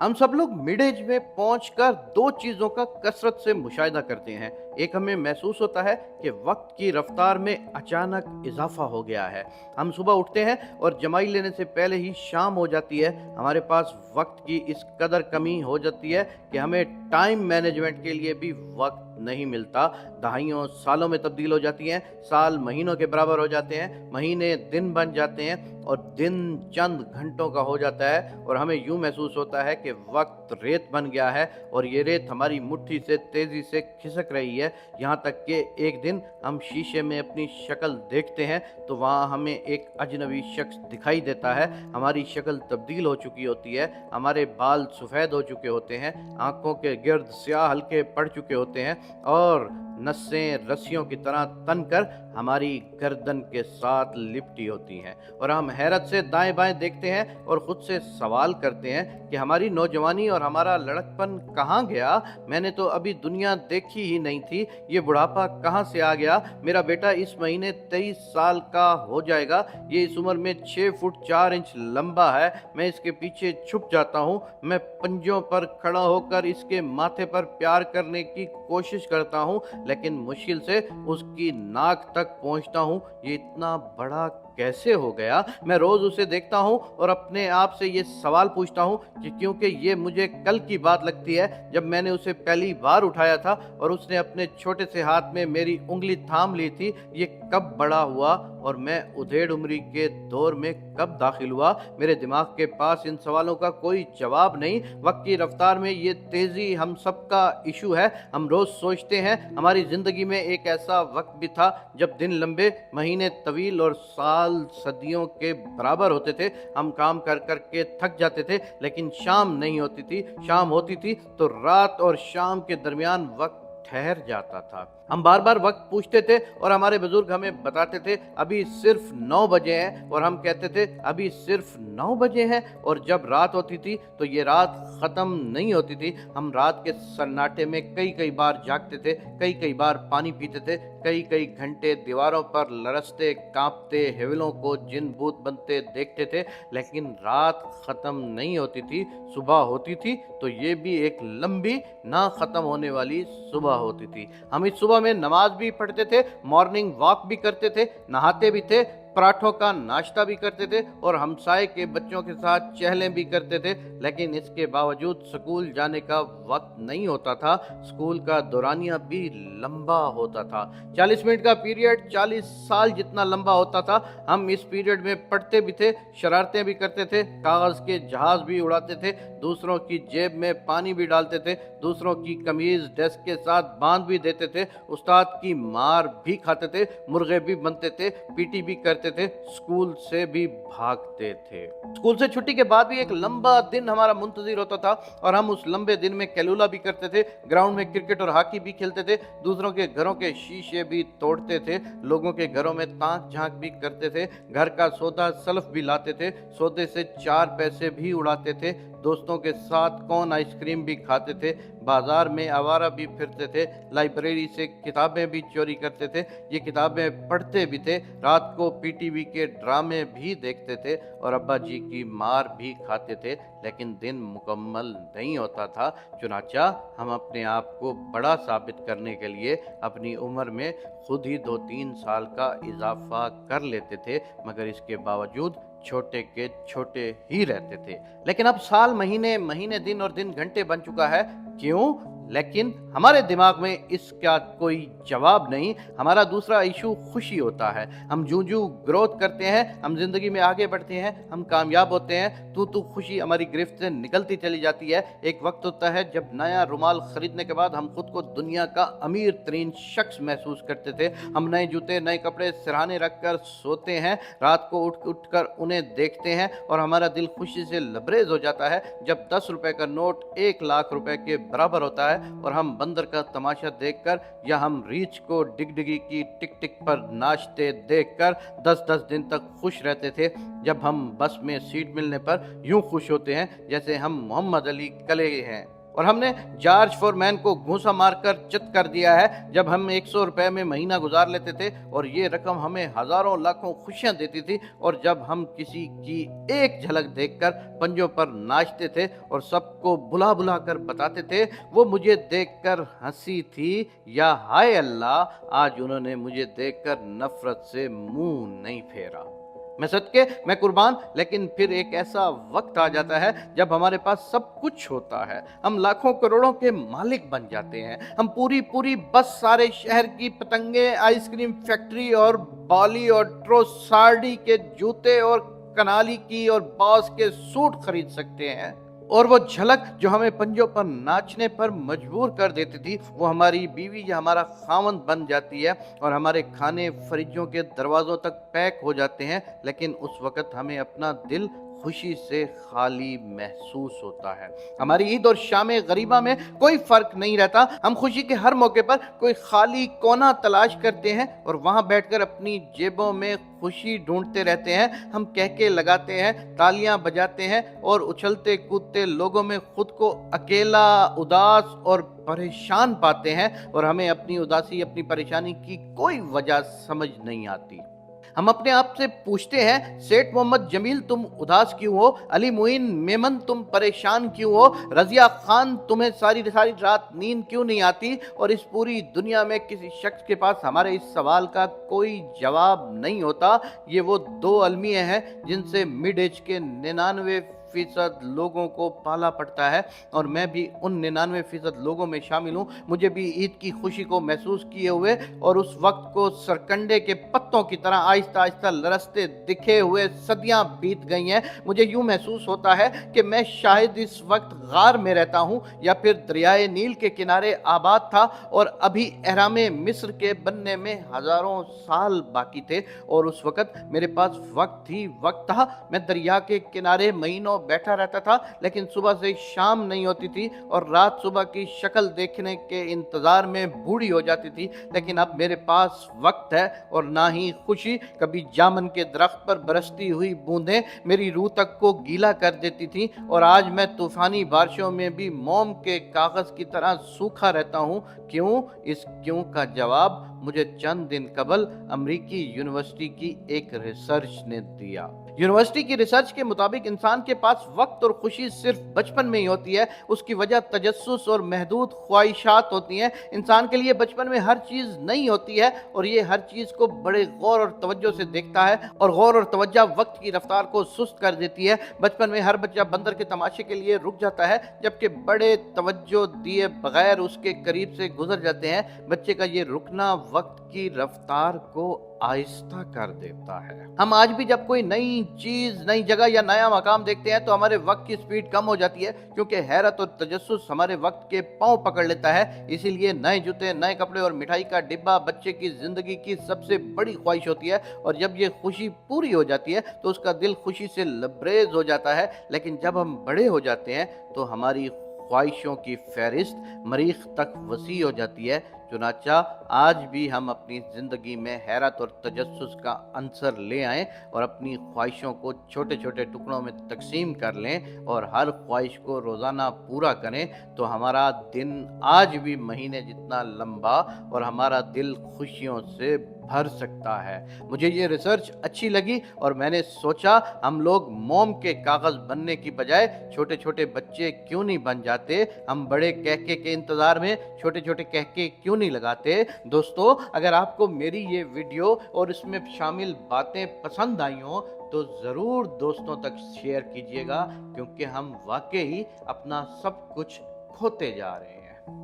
हम सब लोग मिड एज में पहुंचकर दो चीजों का कसरत से मुशाहिदा करते हैं। एक, हमें महसूस होता है कि वक्त की रफ्तार में अचानक इजाफा हो गया है। हम सुबह उठते हैं और जमाई लेने से पहले ही शाम हो जाती है। हमारे पास वक्त की इस कदर कमी हो जाती है कि हमें टाइम मैनेजमेंट के लिए भी वक्त नहीं मिलता। दहाइयों सालों में तब्दील हो जाती हैं, साल महीनों के बराबर हो जाते हैं, महीने दिन बन जाते हैं और दिन चंद घंटों का हो जाता है और हमें यूं महसूस होता है कि वक्त रेत बन गया है और ये रेत हमारी मुट्ठी से तेजी से खिसक रही है। यहाँ तक कि एक दिन हम शीशे में अपनी शक्ल देखते हैं तो वहाँ हमें एक अजनबी शख्स दिखाई देता है। हमारी शक्ल तब्दील हो चुकी होती है, हमारे बाल सफ़ेद हो चुके होते हैं, आंखों के गिर्द स्याह हल्के पड़ चुके होते हैं और नसें रस्सियों की तरह तनकर हमारी गर्दन के साथ लिपटी होती हैं। और हम हैरत से दाएं बाएं देखते हैं और खुद से सवाल करते हैं कि हमारी नौजवानी और हमारा लड़कपन कहाँ गया। मैंने तो अभी दुनिया देखी ही नहीं थी, ये बुढ़ापा कहाँ से आ गया। मेरा बेटा इस महीने 23 साल का हो जाएगा, ये इस उम्र में 6 फुट 4 इंच लंबा है। मैं इसके पीछे छुप जाता हूँ, मैं पंजों पर खड़ा होकर इसके माथे पर प्यार करने की कोशिश करता हूँ, लेकिन मुश्किल से उसकी नाक तक पहुंचता हूँ। ये इतना बड़ा कैसे हो गया। मैं रोज उसे देखता हूँ और अपने आप से ये सवाल पूछता हूँ कि क्योंकि ये मुझे कल की बात लगती है जब मैंने उसे पहली बार उठाया था और उसने अपने छोटे से हाथ में मेरी उंगली थाम ली थी। ये कब बड़ा हुआ और मैं उधेड़ उम्री के दौर में कब दाखिल हुआ। मेरे दिमाग के पास इन सवालों का कोई जवाब नहीं। वक्त की रफ्तार में ये तेजी हम सबका इशू है। हम रोज सोचते हैं हमारी जिंदगी में एक ऐसा वक्त भी था जब दिन लंबे, महीने तवील और साल सदियों के बराबर होते थे। हम काम कर कर के थक जाते थे, लेकिन शाम नहीं होती थी। शाम होती थी तो रात और शाम के दरमियान वक्त ठहर जाता था। हम बार बार वक्त पूछते थे और हमारे बुजुर्ग हमें बताते थे अभी सिर्फ 9 बजे हैं, और हम कहते थे अभी सिर्फ 9 बजे हैं। और जब रात होती थी तो ये रात खत्म नहीं होती थी। हम रात के सन्नाटे में कई कई बार जागते थे, कई कई बार पानी पीते थे, कई कई घंटे दीवारों पर लरसते कांपते हिवलों को जिन भूत बनते देखते थे, लेकिन रात खत्म नहीं होती थी। सुबह होती थी तो ये भी एक लंबी ना खत्म होने वाली सुबह होती थी। हम इस सुबह में नमाज भी पढ़ते थे, मॉर्निंग वॉक भी करते थे, नहाते भी थे, पराठों का नाश्ता भी करते थे और हमसाए के बच्चों के साथ चहलें भी करते थे। लेकिन इसके बावजूद स्कूल जाने का वक्त नहीं होता था। स्कूल का दौरानिया भी लंबा होता था। 40 मिनट का पीरियड 40 साल जितना लंबा होता था। हम इस पीरियड में पढ़ते भी थे, शरारतें भी करते थे, कागज के जहाज भी उड़ाते थे, दूसरों की जेब में पानी भी डालते थे, दूसरों की कमीज डेस्क के साथ बांध भी देते थे, उस्ताद की मार भी खाते थे, मुर्गे भी बनते थे, पीटी भी करते थे, स्कूल से भी भागते थे। स्कूल से छुट्टी के बाद भी एक लंबा दिन हमारा मुंतजिर होता था और हम उस लंबे दिन में कैलूला भी करते थे, ग्राउंड में क्रिकेट और हॉकी भी खेलते थे, दूसरों के घरों के शीशे भी तोड़ते थे, लोगों के घरों में ताक झांक भी करते थे, घर का सौदा सल्फ भी लाते थे, सौदे से 4 पैसे भी उड़ाते थे, दोस्तों के साथ कौन आइसक्रीम भी खाते थे, बाजार में आवारा भी फिरते थे, लाइब्रेरी से किताबें भी चोरी करते थे, ये किताबें पढ़ते भी थे, रात को पीटीवी के ड्रामे भी देखते थे और अब्बा जी की मार भी खाते थे। लेकिन दिन मुकम्मल नहीं होता था। चुनाचा हम अपने आप को बड़ा साबित करने के लिए अपनी उम्र में खुद ही 2-3 साल का इजाफा कर लेते थे, मगर इसके बावजूद छोटे के छोटे ही रहते थे। लेकिन अब साल महीने, महीने दिन और दिन घंटे बन चुका है। क्यों? लेकिन हमारे दिमाग में इसका कोई जवाब नहीं। हमारा दूसरा इशू खुशी होता है। हम जूं जूं ग्रोथ करते हैं, हम जिंदगी में आगे बढ़ते हैं, हम कामयाब होते हैं, तू खुशी हमारी गिरफ्त से निकलती चली जाती है। एक वक्त होता है जब नया रुमाल खरीदने के बाद हम खुद को दुनिया का अमीर तरीन शख्स महसूस करते थे। हम नए जूते, नए कपड़े सिरहाने रख कर सोते हैं, रात को उठ कर उन्हें देखते हैं और हमारा दिल खुशी से लबरेज हो जाता है जब 10 रुपए का नोट 1 लाख रुपए के बराबर होता है और हम बंदर का तमाशा देखकर या हम रीछ को डिगडिगी की टिक टिक पर नाचते देखकर 10-10 दिन तक खुश रहते थे। जब हम बस में सीट मिलने पर यूं खुश होते हैं जैसे हम मोहम्मद अली कले हैं। और हमने जॉर्ज फोरमैन को घूंसा मारकर चित कर दिया है जब हम 100 रुपए में महीना गुजार लेते थे और ये रकम हमें हजारों लाखों खुशियां देती थी, और जब हम किसी की एक झलक देखकर पंजों पर नाचते थे और सबको बुला बुला कर बताते थे वो मुझे देखकर हंसी थी या हाय अल्लाह आज उन्होंने मुझे देखकर नफरत से मुंह नहीं फेरा। मैं सदके मैं कुर्बान, लेकिन फिर एक ऐसा वक्त आ जाता है जब हमारे पास सब कुछ होता है, हम लाखों करोड़ों के मालिक बन जाते हैं, हम पूरी बस सारे शहर की पतंगे, आइसक्रीम फैक्ट्री और बाली और ट्रोसार्डी के जूते और कनाली की और बॉस के सूट खरीद सकते हैं, और वो झलक जो हमें पंजों पर नाचने पर मजबूर कर देती थी वो हमारी बीवी या हमारा खावंद बन जाती है और हमारे खाने फ्रिजों के दरवाजों तक पैक हो जाते हैं, लेकिन उस वक्त हमें अपना दिल खुशी से खाली महसूस होता है। हमारी ईद और शामे गरीबा में कोई फर्क नहीं रहता, हम खुशी के हर मौके पर कोई खाली कोना तलाश करते हैं और वहां बैठकर अपनी जेबों में खुशी ढूंढते रहते हैं, हम कहके लगाते हैं, तालियां बजाते हैं और उछलते कूदते लोगों में खुद को अकेला, उदास और परेशान पाते हैं, और हमें अपनी उदासी, अपनी परेशानी की कोई वजह समझ नहीं आती। हम अपने आप से पूछते हैं, सेठ मोहम्मद जमील तुम उदास क्यों हो, अली मुइन मेमन तुम परेशान क्यों हो, रजिया खान तुम्हें सारी सारी रात नींद क्यों नहीं आती, और इस पूरी दुनिया में किसी शख्स के पास हमारे इस सवाल का कोई जवाब नहीं होता। ये वो दो अलमिए हैं जिनसे मिड एज के 99% लोगों को पाला पड़ता है, और मैं भी उन 99% लोगों में शामिल हूँ। मुझे भी ईद की खुशी को महसूस किए हुए और उस वक्त को सरकंडे के पत्तों की तरह आहिस्ता आहिस्ता लरसते दिखे हुए सदियां बीत गई हैं। मुझे यूं महसूस होता है कि मैं शायद इस वक्त गार में रहता हूँ या फिर दरियाए नील के किनारे आबाद था और अभी एहरामे मिस्र के बनने में हजारों साल बाकी थे, और उस वक्त मेरे पास वक्त ही वक्त था। मैं दरिया के किनारे महीनों बैठा रहता था, लेकिन सुबह से शाम नहीं होती थी और रात सुबह की शक्ल देखने के इंतजार में बूढ़ी हो जाती थी। लेकिन अब मेरे पास वक्त है और ना ही खुशी। कभी जामन के दरख्त पर बरसती हुई बूंदें मेरी रूह तक को गीला कर देती थी, और आज मैं तूफानी बारिशों में भी मोम के कागज की तरह सूखा रहता हूँ। क्यों? इस क्यों का जवाब मुझे चंद दिन कबल अमेरिकी यूनिवर्सिटी की एक रिसर्च ने दिया। यूनिवर्सिटी की रिसर्च के मुताबिक इंसान के पास वक्त और खुशी सिर्फ बचपन में ही होती है। उसकी वजह तजस्सुस और महदूद ख्वाहिशात होती हैं। इंसान के लिए बचपन में हर चीज़ नहीं होती है और ये हर चीज़ को बड़े गौर और तवज्जो से देखता है, और गौर और तवज्जो वक्त की रफ्तार को सुस्त कर देती है। बचपन में हर बच्चा बंदर के तमाशे के लिए रुक जाता है, जबकि बड़े तवज्जो दिए बगैर उसके करीब से गुजर जाते हैं। बच्चे का ये रुकना वक्त की रफ्तार को आहिस्ता कर देता है। हम आज भी जब कोई नई चीज, नई जगह या नया मकाम देखते हैं तो हमारे वक्त की स्पीड कम हो जाती है, क्योंकि हैरत और तजस्सुस हमारे वक्त के पांव पकड़ लेता है। इसीलिए नए जूते, नए कपड़े और मिठाई का डिब्बा बच्चे की जिंदगी की सबसे बड़ी ख्वाहिश होती है, और जब ये खुशी पूरी हो जाती है तो उसका दिल खुशी से लबरेज हो जाता है। लेकिन जब हम बड़े हो जाते हैं तो हमारी ख्वाहिशों की फहरिस्त मरीख तक वसी हो जाती है। चुनाचा आज भी हम अपनी ज़िंदगी में हैरत और तजस्सुस का अंसर ले आएं और अपनी ख्वाहिशों को छोटे छोटे टुकड़ों में तकसीम कर लें और हर ख्वाहिश को रोज़ाना पूरा करें, तो हमारा दिन आज भी महीने जितना लंबा और हमारा दिल खुशियों से भर सकता है। मुझे ये रिसर्च अच्छी लगी और मैंने सोचा हम लोग मोम के कागज़ बनने की बजाय छोटे छोटे बच्चे क्यों नहीं बन जाते। हम बड़े कहके के इंतज़ार में छोटे छोटे कहके क्यों नहीं लगाते। दोस्तों, अगर आपको मेरी ये वीडियो और इसमें शामिल बातें पसंद आई हों तो ज़रूर दोस्तों तक शेयर कीजिएगा, क्योंकि हम वाकई अपना सब कुछ खोते जा रहे हैं।